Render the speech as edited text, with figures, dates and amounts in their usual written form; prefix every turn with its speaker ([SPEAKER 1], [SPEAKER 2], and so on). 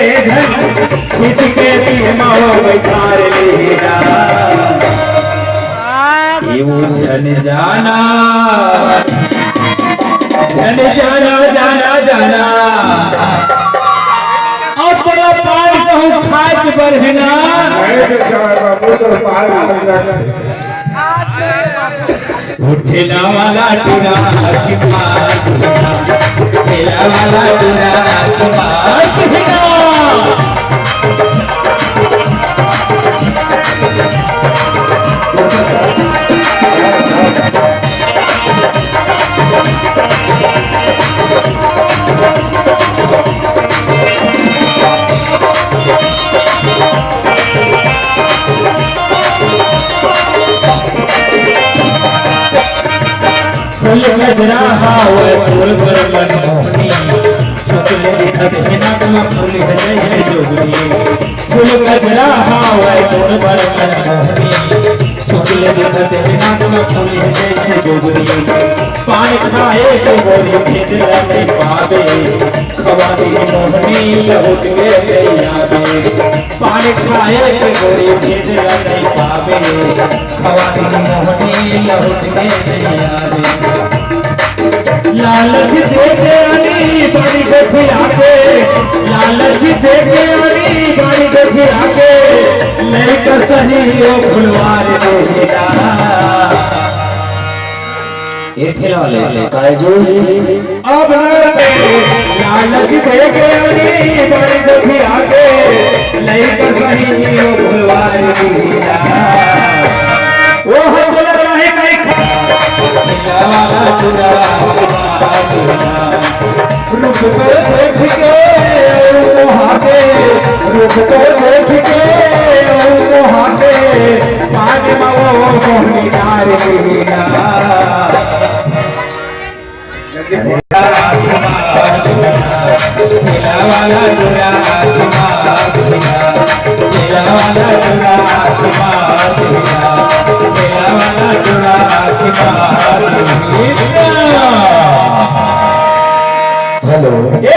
[SPEAKER 1] किसके माओ बैठार ले जा जन जाना जाना जाना और तेरा पान कहूँ खाच बरहना उठेला वाला टूरा उठेला वाला टूरा फूल गजरा हावे फूल पर मनमोहनी शुक्ल दिखत है ना तुम फूल है जोगनी फूल गजरा हावे फूल पर मनमोहनी शुक्ल दिखत है ना तुम फूल है जोगनी पान खाए तो गोरी भेद नहीं पावे खवानी मोहनी लहुट के यादे पान खाए तो गोरी भेद नहीं पावे खवानी मोहनी लहुट के यादे लालच देखे अनी बड़ी देखी आगे लालच देखे अनी बड़ी देखी आगे लड़का सही ओ फुलवार देगा ये ठेला वाले काजू अब लालच देखे अनी बड़ी देखी आगे लड़का सही ओ फुलवार देगा वो है बोला रहे कहीं वाला तुरा रुक कर देख के हाथे रुक कर देख के हाथे पाँच माओ मोहनी नार देना खेला वाला तुरा खेला वाला तुरा खेला वाला तुरा हेलो ये